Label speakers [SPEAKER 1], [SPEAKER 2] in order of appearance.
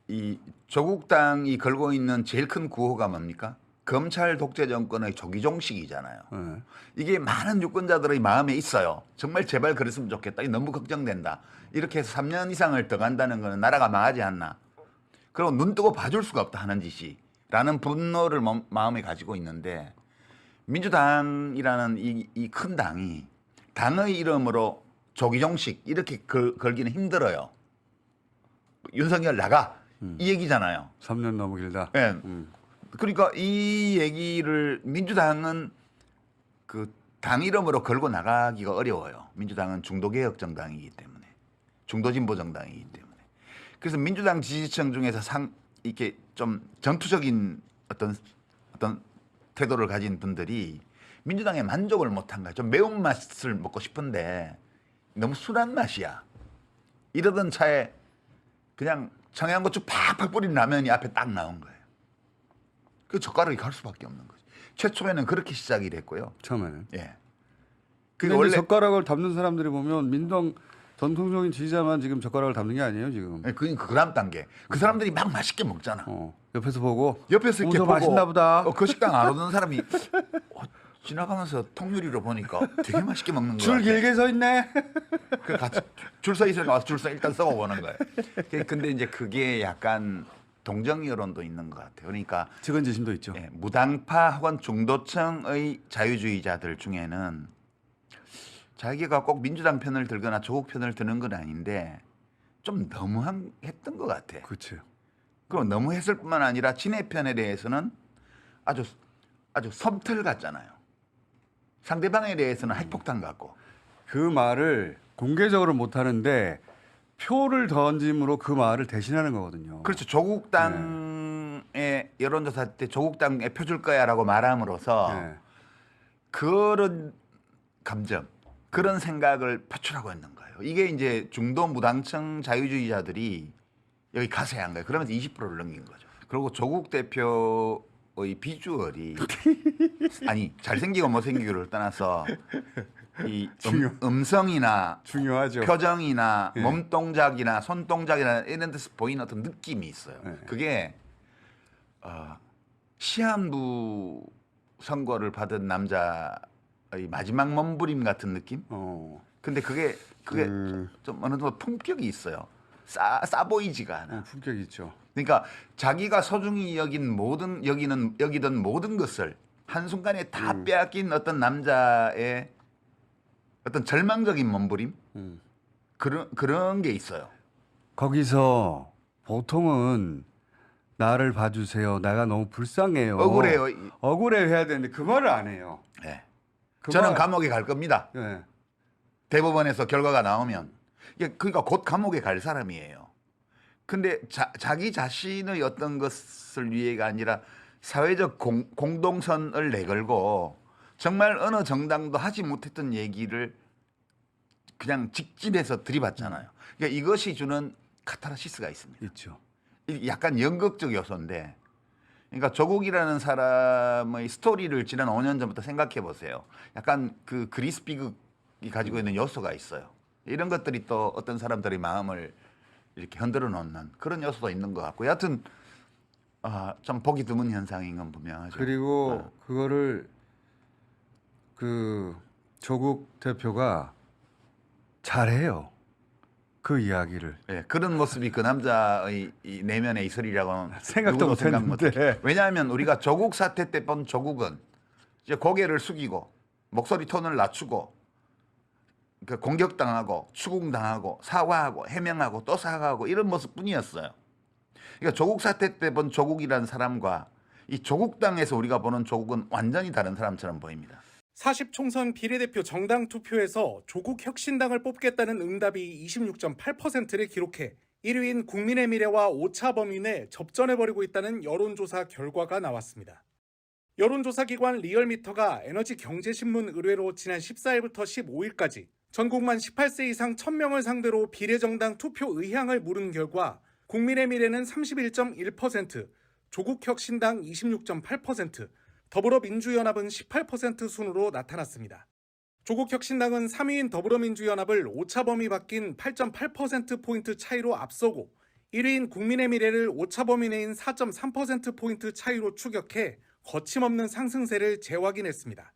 [SPEAKER 1] 이 조국당이 걸고 있는 제일 큰 구호가 뭡니까? 검찰 독재 정권의 조기종식이잖아요.
[SPEAKER 2] 네.
[SPEAKER 1] 이게 많은 유권자들의 마음에 있어요. 정말 제발 그랬으면 좋겠다. 이게 너무 걱정된다. 이렇게 해서 3년 이상을 더 간다는 것은 나라가 망하지 않나. 그리고 눈 뜨고 봐줄 수가 없다 하는 짓이라는 분노를 마음에 가지고 있는데 민주당이라는 이 큰 당이 당의 이름으로 조기종식 이렇게 걸기는 힘들어요. 윤석열 나가 이 얘기잖아요.
[SPEAKER 2] 3년 너무 길다.
[SPEAKER 1] 예. 그러니까 이 얘기를 민주당은 그 당 이름으로 걸고 나가기가 어려워요. 민주당은 중도개혁 정당이기 때문에, 중도진보 정당이기 때문에. 그래서 민주당 지지층 중에서 이렇게 좀 전투적인 어떤 태도를 가진 분들이 민주당에 만족을 못한 거야. 좀 매운맛을 먹고 싶은데 너무 순한 맛이야. 이러던 차에 그냥 청양고추 팍팍 뿌린 라면이 앞에 딱 나온 거예요. 그 젓가락이 갈 수밖에 없는 거지. 최초에는 그렇게 시작이 됐고요.
[SPEAKER 2] 처음에는.
[SPEAKER 1] 예.
[SPEAKER 2] 근데 원래 젓가락을 담는 사람들이 보면 민주당 전통적인 지지자만 지금 젓가락을 담는 게 아니에요 지금.
[SPEAKER 1] 그 다음 단계. 그 사람들이 막 맛있게 먹잖아.
[SPEAKER 2] 옆에서 보고.
[SPEAKER 1] 옆에서 이렇게 보고
[SPEAKER 2] 맛있나 보다.
[SPEAKER 1] 그 식당 안 오던 사람이 지나가면서 통유리로 보니까 되게 맛있게 먹는 거야.
[SPEAKER 2] 줄 길게 서 있네.
[SPEAKER 1] 그 같이 줄 서 있으니까 와서 줄 서 일단 썩어보는 거예요. 근데 이제 그게 약간 동정 여론도 있는 것 같아요. 그러니까
[SPEAKER 2] 측은지심도 있죠.
[SPEAKER 1] 예, 무당파 혹은 중도층의 자유주의자들 중에는 자기가 꼭 민주당 편을 들거나 조국 편을 드는 건 아닌데 좀 너무했던 것 같아.
[SPEAKER 2] 그렇죠.
[SPEAKER 1] 그럼 너무했을 뿐만 아니라 친의 편에 대해서는 아주 섬틀 같잖아요. 상대방에 대해서는 핵폭탄 같고.
[SPEAKER 2] 그 말을 공개적으로 못 하는데 표를 던짐으로 그 말을 대신하는 거거든요.
[SPEAKER 1] 그렇죠. 조국당의 여론조사 때 조국당에 표 줄 거야라고 말함으로써
[SPEAKER 2] 네.
[SPEAKER 1] 그런 감정, 그런 생각을 표출하고 있는 거예요. 이게 이제 중도 무당층 자유주의자들이 여기 가세한 거예요. 그러면서 20%를 넘긴 거죠. 그리고 조국 대표의 비주얼이 아니 잘생기고 못생기고를 떠나서 이 음성이나
[SPEAKER 2] 중요하죠.
[SPEAKER 1] 표정이나
[SPEAKER 2] 예.
[SPEAKER 1] 몸동작이나 손동작이나 이런 데서 보이는 어떤 느낌이 있어요.
[SPEAKER 2] 예.
[SPEAKER 1] 그게 시한부 선고를 받은 남자의 마지막 몸부림 같은 느낌? 근데 그게 좀 어느 정도 품격이 있어요. 싸 보이지가 않아.
[SPEAKER 2] 품격이 있죠.
[SPEAKER 1] 그러니까 자기가 소중히 여기던 모든 것을 한순간에 다 빼앗긴 어떤 남자의 어떤 절망적인 몸부림 그런 게 있어요.
[SPEAKER 2] 거기서 보통은 나를 봐주세요. 내가 너무 불쌍해요.
[SPEAKER 1] 억울해요.
[SPEAKER 2] 억울해 해야 되는데 그 말을 안 해요.
[SPEAKER 1] 네. 저는 감옥에 갈 겁니다.
[SPEAKER 2] 네.
[SPEAKER 1] 대법원에서 결과가 나오면 그러니까 곧 감옥에 갈 사람이에요. 근데 자기 자신의 어떤 것을 위해가 아니라 사회적 공동선을 내걸고 정말 어느 정당도 하지 못했던 얘기를 그냥 직진해서 들이받잖아요. 그러니까 이것이 주는 카타르시스가 있습니다.
[SPEAKER 2] 있죠.
[SPEAKER 1] 약간 연극적 요소인데, 그러니까 조국이라는 사람의 스토리를 지난 5년 전부터 생각해 보세요. 약간 그 그리스 비극이 가지고 있는 요소가 있어요. 이런 것들이 또 어떤 사람들의 마음을 이렇게 흔들어 놓는 그런 요소도 있는 것 같고, 여하튼 좀 보기 드문 현상인 건 분명하죠.
[SPEAKER 2] 그리고 그거를 그 조국 대표가 잘해요. 그 이야기를.
[SPEAKER 1] 예, 그런 모습이 그 남자의 이 내면의 이설이라고는
[SPEAKER 2] 생각도
[SPEAKER 1] 누구도 생각
[SPEAKER 2] 못했는데.
[SPEAKER 1] 못해요. 왜냐하면 우리가 조국 사태 때 본 조국은 이제 고개를 숙이고 목소리 톤을 낮추고 그 공격당하고 추궁당하고 사과하고 해명하고 또 사과하고 이런 모습뿐이었어요. 그러니까 조국 사태 때 본 조국이라는 사람과 이 조국당에서 우리가 보는 조국은 완전히 다른 사람처럼 보입니다.
[SPEAKER 3] 40 총선 비례대표 정당 투표에서 조국 혁신당을 뽑겠다는 응답이 26.8%를 기록해 1위인 국민의 미래와 오차 범위 내 접전해버리고 있다는 여론조사 결과가 나왔습니다. 여론조사 기관 리얼미터가 에너지경제신문 의뢰로 지난 14일부터 15일까지 전국만 18세 이상 1000명을 상대로 비례정당 투표 의향을 물은 결과 국민의 미래는 31.1%, 조국혁신당 26.8%, 더불어민주연합은 18% 순으로 나타났습니다. 조국혁신당은 3위인 더불어민주연합을 오차 범위 바뀐 8.8%포인트 차이로 앞서고 1위인 국민의 미래를 오차범위 내인 4.3%포인트 차이로 추격해 거침없는 상승세를 재확인했습니다.